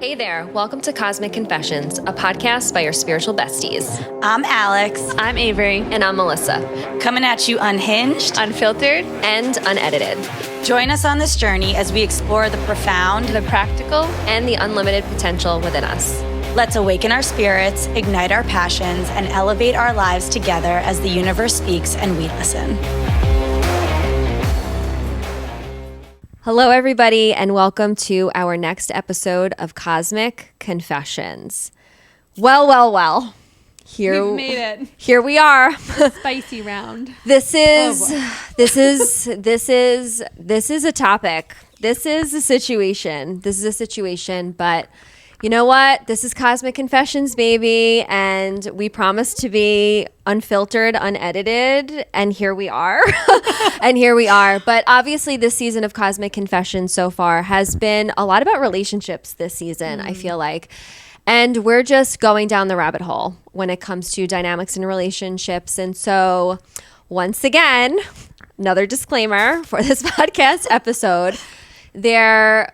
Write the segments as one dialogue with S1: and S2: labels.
S1: Hey there, welcome to Cosmic Confessions, a podcast by your spiritual besties.
S2: I'm Alex.
S3: I'm Avery.
S1: And I'm Melissa.
S2: Coming at you unhinged,
S3: unfiltered,
S1: and unedited.
S2: Join us on this journey as we explore the profound,
S3: the practical,
S1: and the unlimited potential within us.
S2: Let's awaken our spirits, ignite our passions, and elevate our lives together as the universe speaks and we listen.
S1: Hello, everybody, and welcome to our next episode of Cosmic Confessions. Well.
S3: We've made it.
S1: Here we are.
S3: Spicy round.
S1: This is a topic. This is a situation, but you know what? This is Cosmic Confessions, baby, and we promise to be unfiltered, unedited, and here we are. But obviously this season of Cosmic Confessions so far has been a lot about relationships this season, I feel like. And we're just going down the rabbit hole when it comes to dynamics in relationships. And so once again, another disclaimer for this podcast episode, there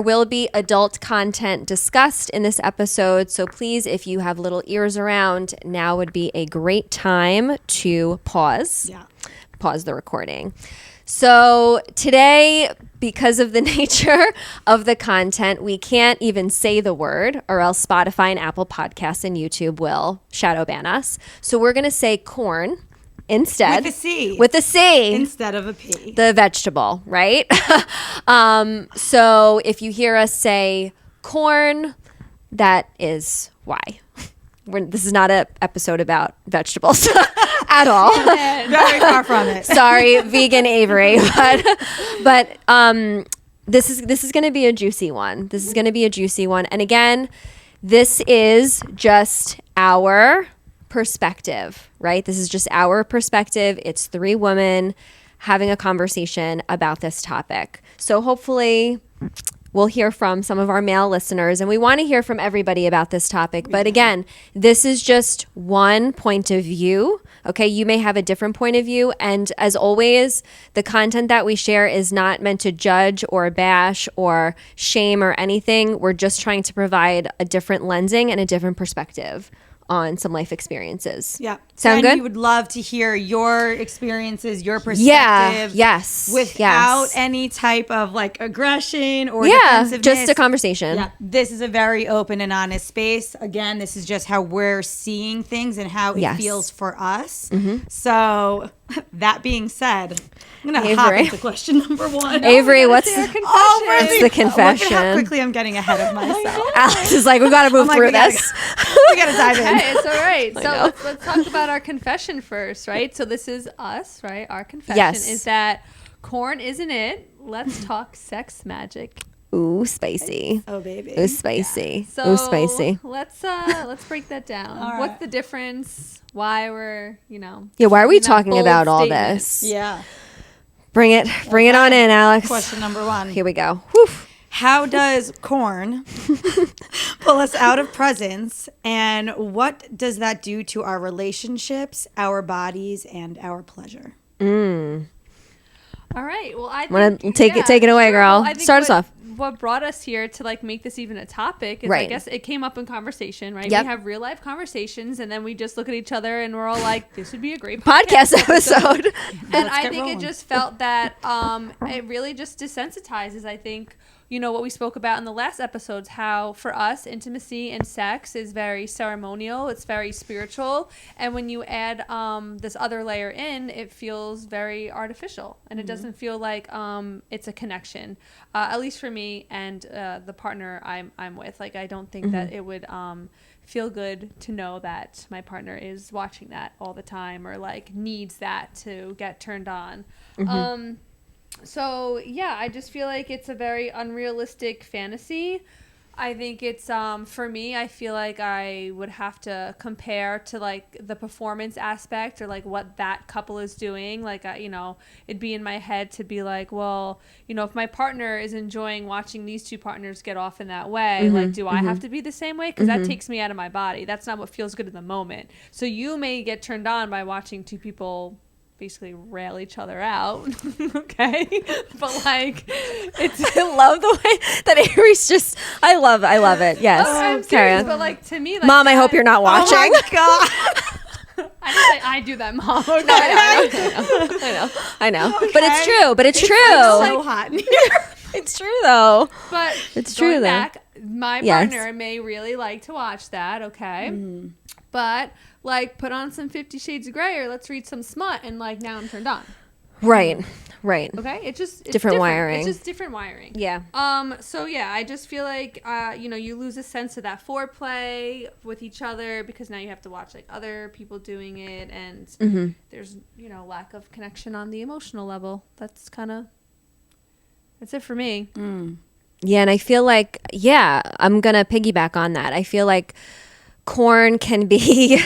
S1: will be adult content discussed in this episode. So please, if you have little ears around, now would be a great time to pause the recording. So today, because of the nature of the content, we can't even say the word, or else Spotify and Apple Podcasts and YouTube will shadow ban us. So we're going to say corn instead. With a C.
S2: Instead of a P.
S1: The vegetable, right? So if you hear us say corn, that is why. This is not an episode about vegetables at all.
S2: Very far from it.
S1: Sorry, vegan Avery, but this is going to be a juicy one. And again, this is just our perspective, right? This is just our perspective. It's three women having a conversation about this topic. So hopefully we'll hear from some of our male listeners, and we want to hear from everybody about this topic. But again, this is just one point of view. Okay, you may have a different point of view. And as always, the content that we share is not meant to judge or bash or shame or anything. We're just trying to provide a different lensing and a different perspective on some life experiences.
S2: Yeah.
S1: Sound good?
S2: We would love to hear your experiences, your perspective.
S1: Yeah. Yes.
S2: Without any type of like aggression or defensiveness.
S1: Just a conversation.
S2: Yeah. This is a very open and honest space. Again, this is just how we're seeing things and how it feels for us. Mm-hmm. So that being said, I'm going to hop into question number one.
S1: Avery, what's the
S2: confession?
S1: confession?
S2: Look at how quickly I'm getting ahead of myself.
S1: Alex is like, we got to move through this.
S2: We got to dive in.
S3: Hey, it's all right. So let's talk about our confession first, right? So this is us, right? Our confession is that corn isn't it. Let's talk sex magic.
S1: Ooh, spicy.
S2: Oh, baby.
S1: Ooh, spicy.
S3: Yeah.
S1: Ooh, spicy.
S3: Let's break that down. Right. What's the difference? Why we're,
S1: why are we talking about all this?
S2: Yeah.
S1: Bring it on in, Alex.
S2: Question number one.
S1: Here we go. Whew.
S2: How does corn pull us out of presence, and what does that do to our relationships, our bodies, and our pleasure?
S3: All right. Well, I think,
S1: take it away, girl.
S3: Well,
S1: Start us off.
S3: What brought us here to make this even a topic is
S1: right.
S3: I guess it came up in conversation, right?
S1: Yep.
S3: We have real life conversations, and then we just look at each other and we're all like, this would be a great
S1: podcast episode.
S3: And I think it just felt that it really just desensitizes, I think, what we spoke about in the last episodes, how for us intimacy and sex is very ceremonial, it's very spiritual, and when you add this other layer in, it feels very artificial, and it doesn't feel like it's a connection, at least for me and the partner I'm with. Like, I don't think that it would feel good to know that my partner is watching that all the time or needs that to get turned on. So yeah, I just feel like it's a very unrealistic fantasy. I think it's for me, I feel like I would have to compare to the performance aspect or what that couple is doing. It'd be in my head to be well, if my partner is enjoying watching these two partners get off in that way, do I have to be the same way? Because that takes me out of my body. That's not what feels good in the moment. So you may get turned on by watching two people basically rail each other out. Okay. But like,
S1: I love the way that Avery's just, I love it. Yes.
S3: I'm serious, but like to me, like,
S1: Mom, I hope you're not watching.
S2: Oh my God.
S3: I didn't say I do that, Mom. Okay.
S1: I know.
S2: Okay.
S1: But it's true. It's true.
S2: So hot in here.
S1: It's true though.
S3: But
S1: it's true though.
S3: Back, my partner may really like to watch that. Okay. But like, put on some 50 Shades of Grey, or let's read some smut, and like, now I'm turned on.
S1: Right.
S3: Okay. It's
S1: different wiring.
S3: It's just different wiring.
S1: Yeah.
S3: So yeah, I just feel like you lose a sense of that foreplay with each other, because now you have to watch like other people doing it, and there's lack of connection on the emotional level. That's it for me.
S1: Yeah, and I feel like, I'm gonna piggyback on that. I feel like corn can be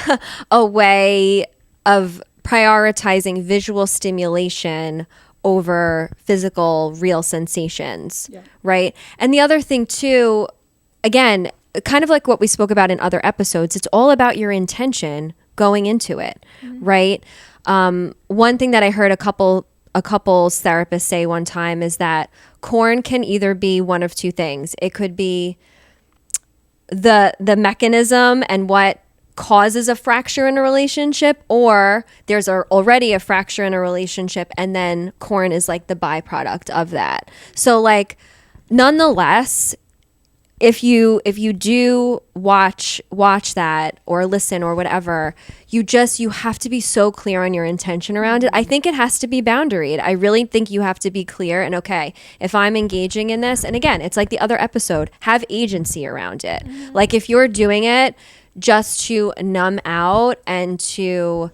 S1: a way of prioritizing visual stimulation over physical, real sensations, right? And the other thing too, again, kind of like what we spoke about in other episodes, it's all about your intention going into it, right? One thing that I heard a couples therapists say one time is that corn can either be one of two things. It could be the mechanism and what causes a fracture in a relationship, or there's already a fracture in a relationship, and then corn is like the byproduct of that. So like, nonetheless, if you do watch that or listen or whatever, you have to be so clear on your intention around it. I think it has to be boundaried. I really think you have to be clear and, okay, if I'm engaging in this, and again, it's like the other episode, have agency around it. Like, if you're doing it just to numb out and to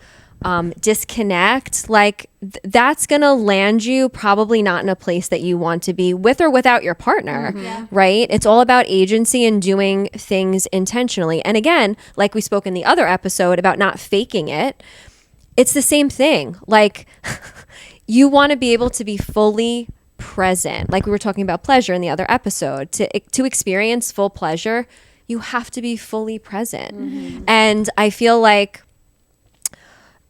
S1: disconnect, like that's gonna land you probably not in a place that you want to be, with or without your partner, right? It's all about agency and doing things intentionally. And again, like we spoke in the other episode about not faking it, it's the same thing. Like, you want to be able to be fully present, like we were talking about pleasure in the other episode. To experience full pleasure, you have to be fully present. And I feel like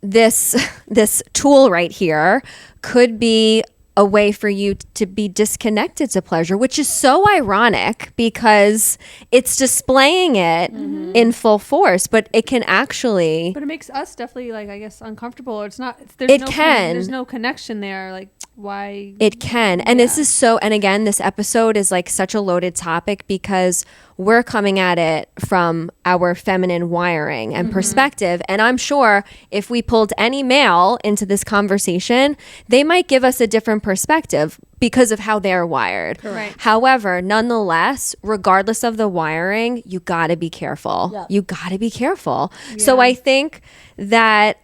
S1: this tool right here could be a way for you to be disconnected to pleasure, which is so ironic because it's displaying it in full force, but it can actually...
S3: But it makes us definitely, like, I guess, uncomfortable. Or it's not...
S1: There's
S3: no connection there. Like, why...
S1: It can. And this is so... And again, this episode is like such a loaded topic because we're coming at it from our feminine wiring and perspective. And I'm sure if we pulled any male into this conversation, they might give us a different perspective because of how they're wired.
S3: Correct.
S1: However, nonetheless, regardless of the wiring, you got to be careful. Yep. You got to be careful. Yeah. So I think that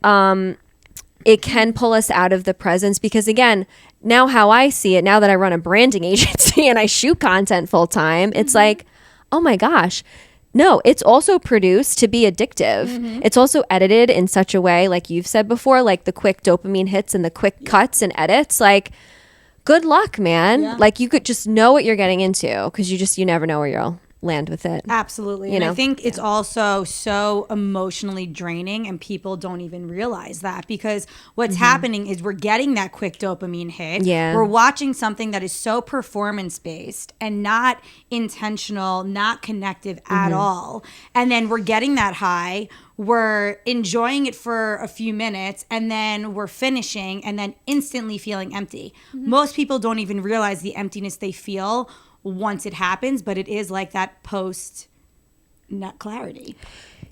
S1: it can pull us out of the presence because, again, now how I see it, now that I run a branding agency and I shoot content full time, it's like, oh my gosh, no, it's also produced to be addictive. It's also edited in such a way, like you've said before, like the quick dopamine hits and the quick cuts and edits. Like, good luck, man. Yeah. Like, you could just know what you're getting into because you never know where you'll land with it.
S2: Absolutely. And I think it's also so emotionally draining, and people don't even realize that because what's happening is we're getting that quick dopamine hit. Yeah. We're watching something that is so performance based and not intentional, not connective at all. And then we're getting that high. We're enjoying it for a few minutes, and then we're finishing and then instantly feeling empty. Most people don't even realize the emptiness they feel once it happens, but it is like that post nut clarity.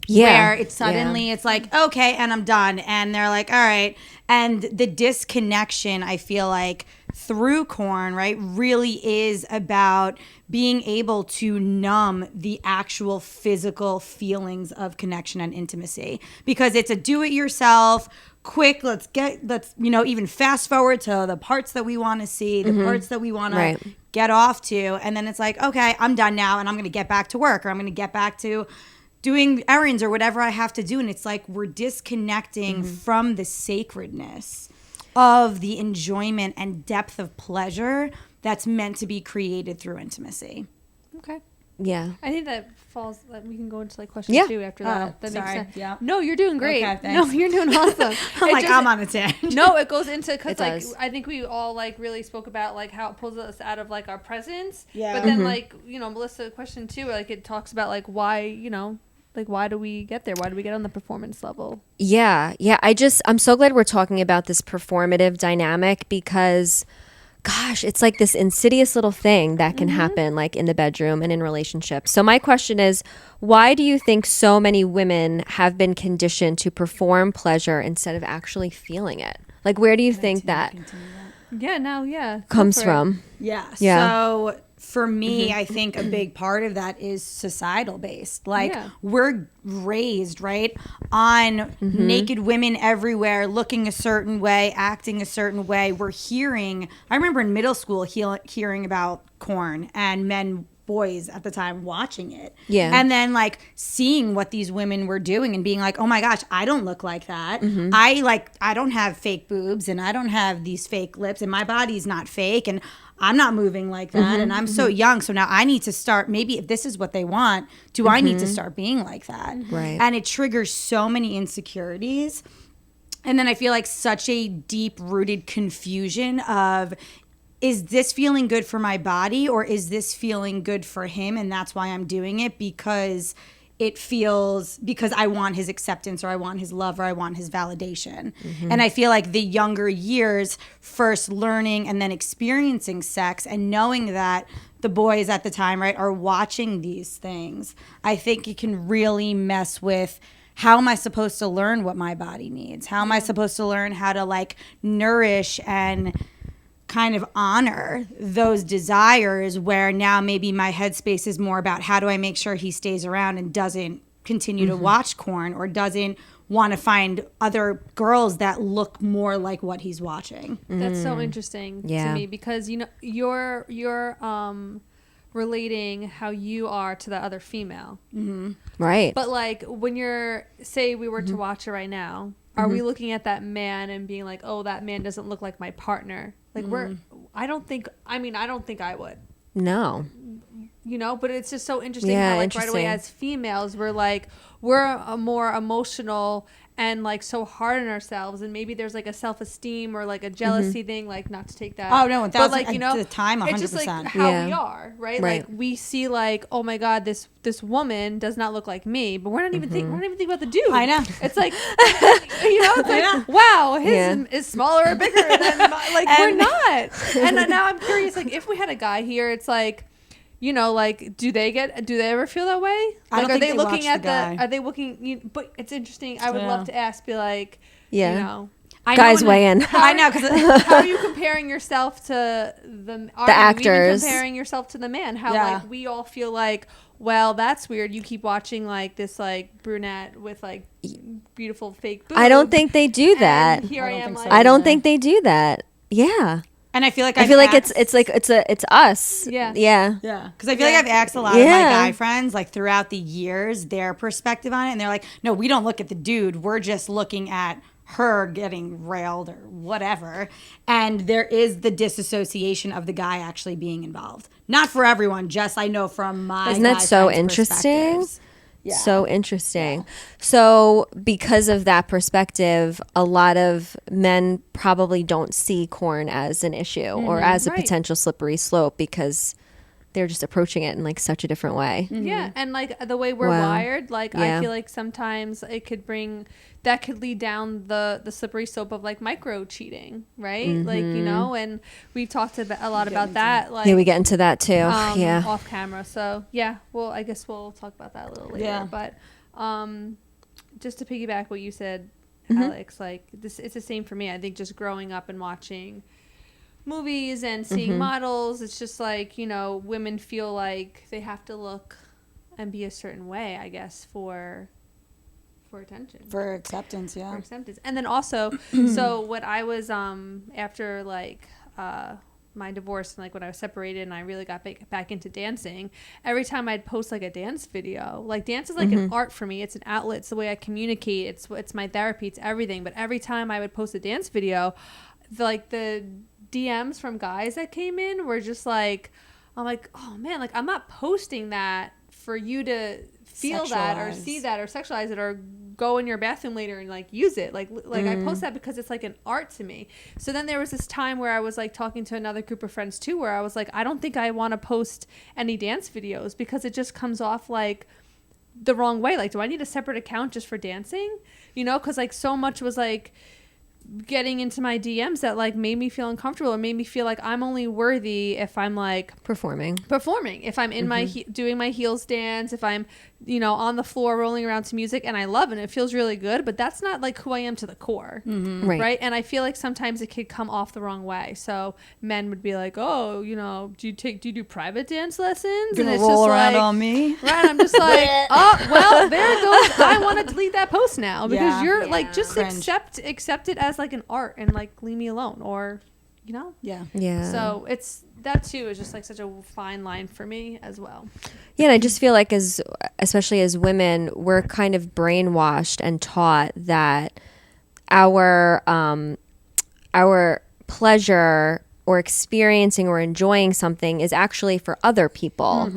S2: Where it's suddenly it's like, okay, and I'm done. And they're like, all right. And the disconnection, I feel like, through corn, right, really is about being able to numb the actual physical feelings of connection and intimacy. Because it's a do-it-yourself, quick, let's even fast forward to the parts that we want to see, the parts that we want to get off to. And then it's like, okay, I'm done now, and I'm going to get back to work, or I'm going to get back to doing errands or whatever I have to do. And it's like we're disconnecting from the sacredness of the enjoyment and depth of pleasure that's meant to be created through intimacy.
S3: Okay.
S1: Yeah.
S3: I think that falls. We can go into like question 2 after that. That makes sense.
S2: Yeah.
S3: No, you're doing great.
S2: Okay, thanks.
S3: No, you're doing awesome.
S2: I'm on a tangent.
S3: No, it goes into because like
S1: does.
S3: I think we all like really spoke about like how it pulls us out of like our presence.
S2: Yeah.
S3: But then like Melissa, question 2, like it talks about like why like why do we get there? Why do we get on the performance level?
S1: Yeah. I'm so glad we're talking about this performative dynamic because, gosh, it's like this insidious little thing that can happen like in the bedroom and in relationships. So my question is, why do you think so many women have been conditioned to perform pleasure instead of actually feeling it? Like, where do you think that comes from?
S2: Yeah. So for me, I think a big part of that is societal based. Like we're raised, right, on naked women everywhere, looking a certain way, acting a certain way. We're hearing, I remember in middle school hearing about porn and boys at the time watching it. Yeah. And then like seeing what these women were doing and being like, oh my gosh, I don't look like that. I don't have fake boobs and I don't have these fake lips and my body's not fake and I'm not moving like that and I'm so young. So now I need to start, maybe if this is what they want, do I need to start being like that?
S1: Right.
S2: And it triggers so many insecurities. And then I feel like such a deep rooted confusion of, is this feeling good for my body or is this feeling good for him? And that's why I'm doing it because I want his acceptance or I want his love or I want his validation. And I feel like the younger years, first learning and then experiencing sex and knowing that the boys at the time, right, are watching these things, I think it can really mess with, how am I supposed to learn what my body needs? How am I supposed to learn how to like nourish and kind of honor those desires where now maybe my headspace is more about how do I make sure he stays around and doesn't continue to watch porn or doesn't want to find other girls that look more like what he's watching.
S3: That's so interesting to me because you're relating how you are to the other female.
S1: Right.
S3: But like when say we were to watch it right now, are we looking at that man and being like, oh, that man doesn't look like my partner? Like I don't think I would.
S1: No.
S3: But it's just so interesting how like right away as females, we're a more emotional and like so hard on ourselves, and maybe there's like a self-esteem or like a jealousy thing, like not to take that.
S2: Oh no,
S3: but like
S2: at the time, 100%.
S3: It's just like how we are, right? Like we see like, oh my god, this woman does not look like me, but we're not even thinking about the dude.
S2: I know.
S3: It's like it's like wow, his is smaller or bigger than like we're not. And now I'm curious, like if we had a guy here, it's like, like, do they ever feel that way? Like,
S2: are they looking at
S3: are they looking, but it's interesting. I would love to ask, be like,
S1: guys weigh in.
S2: I know. Cause
S3: how are you comparing yourself to the
S1: actors?
S3: Even comparing yourself to the man? How like we all feel like, well, that's weird. You keep watching like this like brunette with like beautiful fake boobs.
S1: I don't think they do that.
S3: Here I am.
S1: I don't think they do that. Yeah.
S2: And I feel like
S1: it's us.
S3: Yeah.
S2: Because I feel like I've asked a lot of my guy friends like throughout the years their perspective on it, and they're like, no, we don't look at the dude. We're just looking at her getting railed or whatever. And there is the disassociation of the guy actually being involved. Not for everyone, just I know from my
S1: Isn't that so interesting? Yeah. So interesting. Yeah. So because of that perspective, a lot of men probably don't see corn as an issue or as a potential slippery slope because they're just approaching it in like such a different way.
S3: Yeah. And like the way we're wired, like I feel like sometimes it could lead down the slippery slope of like micro cheating, right? Like, and we've talked a lot about that. Like,
S1: we get into that too.
S3: Off camera. So well, I guess we'll talk about that a little later. Yeah. But just to piggyback what you said, Alex, like it's the same for me. I think just growing up and watching movies and seeing models, it's just like, women feel like they have to look and be a certain way, I guess, for attention,
S2: for acceptance.
S3: And then also so what I was after like my divorce and like when I was separated and I really got back into dancing, every time I'd post like a dance video, like dance is like an art for me. It's an outlet. It's the way I communicate. It's my therapy. It's everything. But every time I would post a dance video, the DMs from guys that came in were just like, I'm like, oh man, like I'm not posting that for you to feel that or see that or sexualize it or go in your bathroom later and like use it. Like I post that because it's like an art to me. So then there was this time where I was like talking to another group of friends too, where I was like, I don't think I want to post any dance videos because it just comes off like the wrong way. Like, do I need a separate account just for dancing? You know, because like so much was like getting into my DMs that like made me feel uncomfortable or made me feel like I'm only worthy if I'm like
S1: performing,
S3: if I'm in my doing my heels dance, if I'm, you know, on the floor rolling around to music, and I love it and it feels really good, but that's not like who I am to the core. Right. And I feel like sometimes it could come off the wrong way. So men would be like, oh, you know, do you do private dance lessons?
S2: And it's roll just around like, on me,
S3: right? I'm just like, oh well, there it goes. I want to delete that post now because you're like, just cringe. accept it as like an art and like leave me alone, or you know. So it's that too is just like such a fine line for me as well.
S1: And I just feel like especially as women, we're kind of brainwashed and taught that our pleasure or experiencing or enjoying something is actually for other people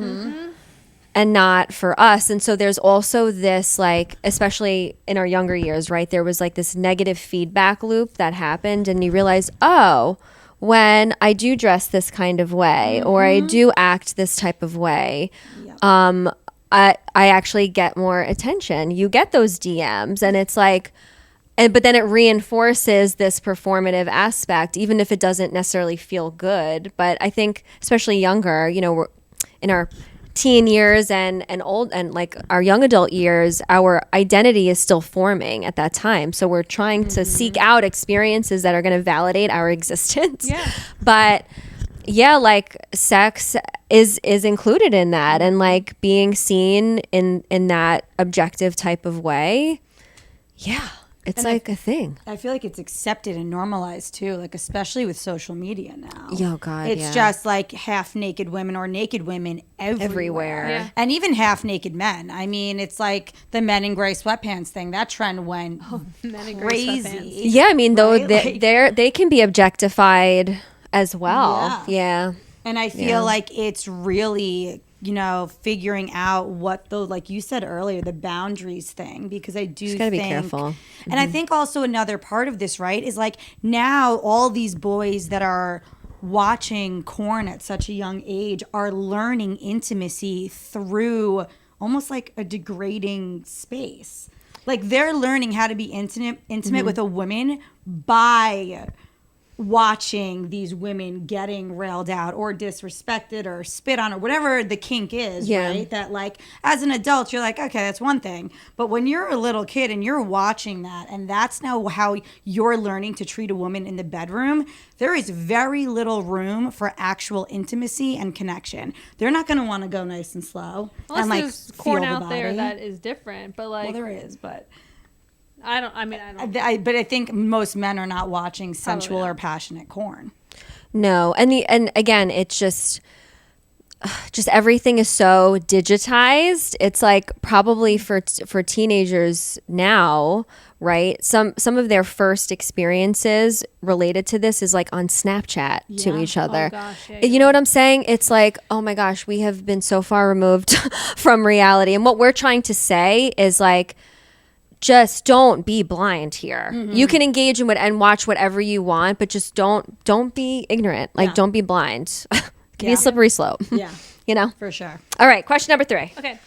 S1: and not for us. And so there's also this, like, especially in our younger years, right? There was like this negative feedback loop that happened, and you realize, oh, when I do dress this kind of way or I do act this type of way, I actually get more attention. You get those DMs, and it's like, but then it reinforces this performative aspect, even if it doesn't necessarily feel good. But I think especially younger, you know, we're in our teen years and old and like our young adult years, our identity is still forming at that time. So we're trying to seek out experiences that are going to validate our existence. But like sex is included in that, and like being seen in that objective type of way. It's and like a thing.
S2: I feel like it's accepted and normalized too, like especially with social media now.
S1: Oh God,
S2: it's just like half naked women or naked women everywhere. And even half naked men. I mean, it's like the men in gray sweatpants thing. That trend went crazy.
S1: Yeah, I mean, though they can be objectified as well. Yeah.
S2: And I feel like it's really, you know, figuring out what the, like you said earlier, the boundaries thing, because I do
S1: gotta be careful.
S2: And I think also another part of this, right, is like now all these boys that are watching porn at such a young age are learning intimacy through almost like a degrading space. Like they're learning how to be intimate with a woman by watching these women getting railed out or disrespected or spit on or whatever the kink is, right? That like as an adult you're like, okay, that's one thing, but when you're a little kid and you're watching that and that's now how you're learning to treat a woman in the bedroom, there is very little room for actual intimacy and connection. They're not going to want to go nice and slow.
S3: Unless
S2: and like
S3: there's porn out there that is different, but like,
S2: well, there is, but
S3: I don't.
S2: But I think most men are not watching sensual or passionate porn.
S1: No, and again, it's just everything is so digitized. It's like probably for teenagers now, right? Some of their first experiences related to this is like on Snapchat to each other.
S3: Oh gosh,
S1: you know what I'm saying? It's like, oh my gosh, we have been so far removed from reality, and what we're trying to say is like, just don't be blind here. You can engage in and watch whatever you want, but just don't be ignorant. Like don't be blind. It can be a slippery slope.
S2: Yeah.
S1: You know?
S2: For sure.
S1: All right, question number 3.
S3: Okay.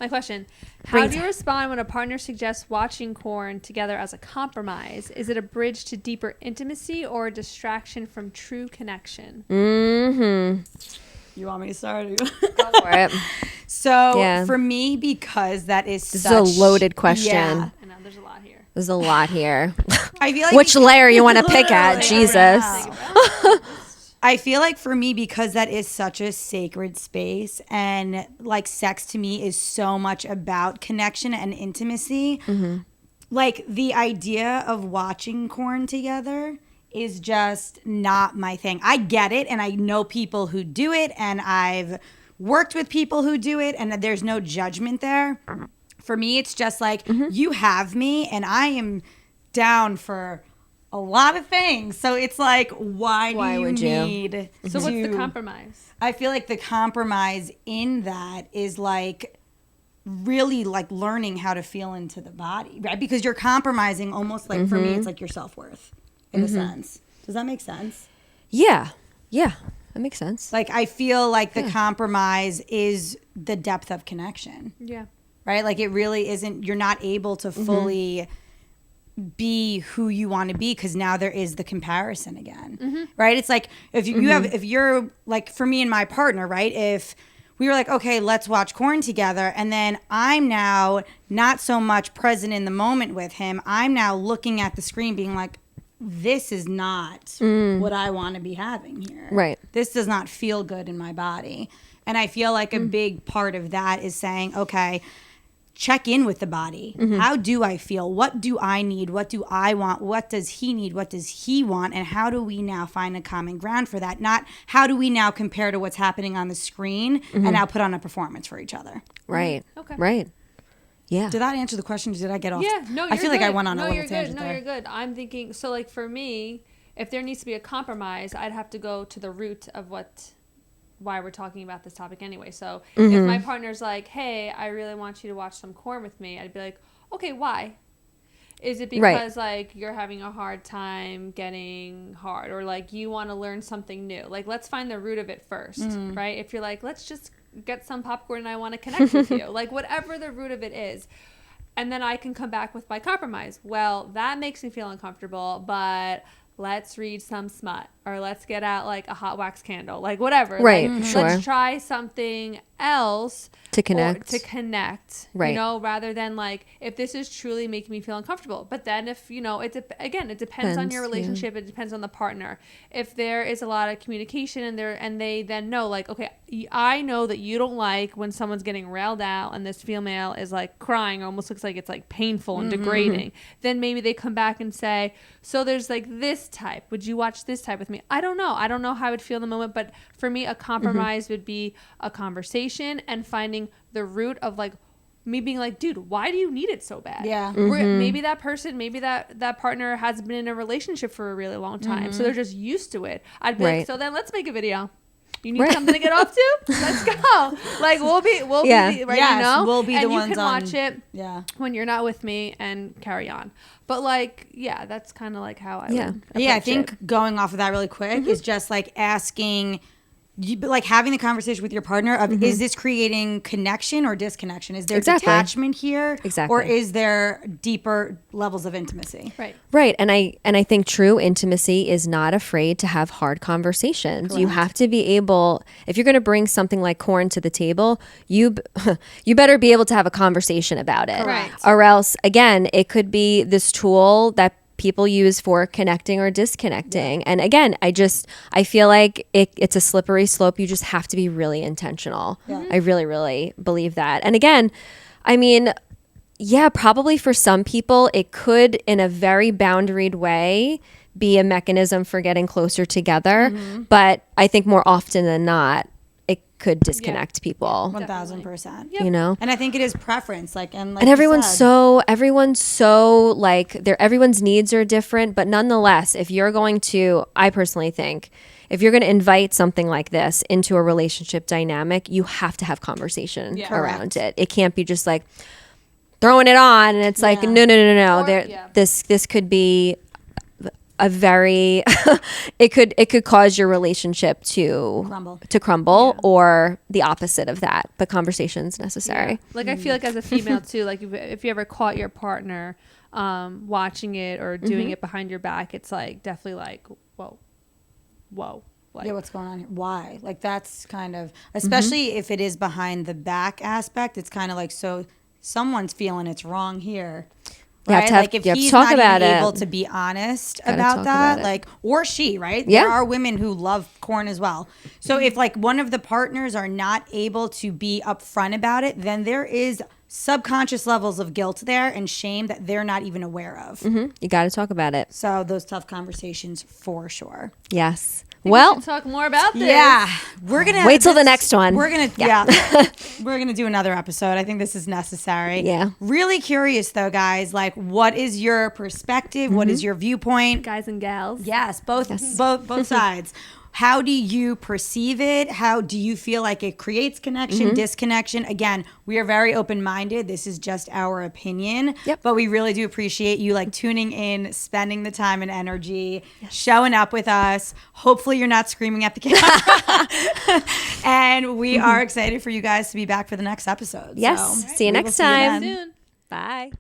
S3: My question. How do you respond when a partner suggests watching porn together as a compromise? Is it a bridge to deeper intimacy or a distraction from true connection?
S2: You want me to start?
S1: Go for it.
S2: So for me, because that is
S1: this is a loaded question.
S3: I know there's a lot here.
S1: There's a lot here.
S2: I feel like
S1: which layer you want to pick at? Jesus.
S2: I feel like for me, because that is such a sacred space, and like sex to me is so much about connection and intimacy. Like the idea of watching porn together is just not my thing. I get it, and I know people who do it, and I've worked with people who do it, and there's no judgment there. For me, it's just like, you have me, and I am down for a lot of things. So it's like, why do you need
S3: So what's the compromise?
S2: I feel like the compromise in that is like really like learning how to feel into the body, right? Because you're compromising almost like, for me, it's like your self-worth in a sense. Does that make sense?
S1: Yeah. Yeah. That makes sense.
S2: Like, I feel like the compromise is the depth of connection.
S3: Yeah.
S2: Right? Like, it really isn't, you're not able to fully be who you want to be because now there is the comparison again. Right? It's like, if you have, if you're like, for me and my partner, right? If we were like, okay, let's watch Korn together. And then I'm now not so much present in the moment with him. I'm now looking at the screen being like, this is not what I want to be having here.
S1: Right.
S2: This does not feel good in my body. And I feel like a big part of that is saying, okay, check in with the body. How do I feel? What do I need? What do I want? What does he need? What does he want? And how do we now find a common ground for that? Not how do we now compare to what's happening on the screen and now put on a performance for each other.
S1: Right.
S3: Okay.
S1: Right. Yeah.
S2: Did that answer the question? Did I get off?
S3: Yeah, no, you're
S2: I feel like
S3: good.
S2: I went on a little
S3: you're
S2: tangent
S3: good. No,
S2: there.
S3: you're good. I'm thinking, so like for me, if there needs to be a compromise, I'd have to go to the root of why we're talking about this topic anyway. So if my partner's like, hey, I really want you to watch some Korn with me, I'd be like, okay, why? Is it because like you're having a hard time getting hard, or like you want to learn something new? Like, let's find the root of it first, right? If you're like, let's just get some popcorn and I want to connect with you, like whatever the root of it is. And then I can come back with my compromise. Well, that makes me feel uncomfortable, but let's read some smut, or let's get out like a hot wax candle, like whatever.
S1: Right,
S3: like,
S1: sure.
S3: Let's try something else
S1: To connect.
S3: Right. You know, rather than like, if this is truly making me feel uncomfortable. But then if, you know, it depends on your relationship. It depends on the partner. If there is a lot of communication and they then know like, okay, I know that you don't like when someone's getting railed out and this female is like crying, almost looks like it's like painful and degrading. Then maybe they come back and say, so there's like this type. Would you watch this type with me? I don't know. I don't know how I would feel in the moment. But for me, a compromise would be a conversation and finding the root of like me being like, dude, why do you need it so bad?
S2: Yeah.
S3: Maybe that person, maybe that partner has been in a relationship for a really long time. So they're just used to it. I'd be like, so then let's make a video. You need something to get off to? Let's go. Like we'll be right,
S2: yes,
S3: you know?
S2: We'll be
S3: and
S2: the ones
S3: you can watch it
S2: when
S3: you're not with me and carry on. But like, yeah, that's kind of like how I would
S2: I think going off of that really quick is just like asking, like having the conversation with your partner of, is this creating connection or disconnection? Is there detachment here?
S1: Exactly.
S2: Or is there deeper levels of intimacy?
S1: Right. And I think true intimacy is not afraid to have hard conversations. Correct. You have to be able, if you're going to bring something like Korn to the table, you better be able to have a conversation about it.
S3: Correct.
S1: Or else, again, it could be this tool that people use for connecting or disconnecting. And again, I feel like it's a slippery slope. You just have to be really intentional. I really, really believe that. And again, I mean, yeah, probably for some people, it could, in a very boundaried way, be a mechanism for getting closer together. But I think more often than not, it could disconnect people.
S2: 1000%.
S1: You know?
S2: And I think it is preference. And
S1: everyone's so like everyone's needs are different, but nonetheless, if you're going to, I personally think, if you're going to invite something like this into a relationship dynamic, you have to have conversation around it. It can't be just like throwing it on and it's like, no. This could be a very it could cause your relationship to crumble or the opposite of that, but conversation's necessary.
S3: Like I feel like as a female too, like if you ever caught your partner watching it or doing it behind your back, it's like definitely like whoa like,
S2: what's going on here? Why? Like that's kind of, especially if it is behind the back aspect, it's kind of like, so someone's feeling it's wrong here. Right? Like if he's not even able to be honest about that, like, or she, right? There are women who love Korn as well. So if like one of the partners are not able to be upfront about it, then there is subconscious levels of guilt there and shame that they're not even aware of.
S1: You got to talk about it.
S2: So those tough conversations for sure.
S1: Yes. Well,
S3: we should talk more about this.
S2: Yeah, we're gonna
S1: wait till the next one.
S2: We're gonna we're gonna do another episode. I think this is necessary.
S1: Yeah.
S2: Really curious though, guys. Like, what is your perspective? What is your viewpoint?
S3: Guys and gals.
S2: Yes, both sides. How do you perceive it? How do you feel like it creates connection, disconnection? Again, we are very open-minded. This is just our opinion.
S1: Yep.
S2: But we really do appreciate you like tuning in, spending the time and energy, showing up with us. Hopefully you're not screaming at the camera. And we are excited for you guys to be back for the next episode.
S1: Yes.
S2: So
S1: See you
S2: we will
S1: next
S2: see you
S1: time.
S2: then.
S3: Soon.
S1: Bye.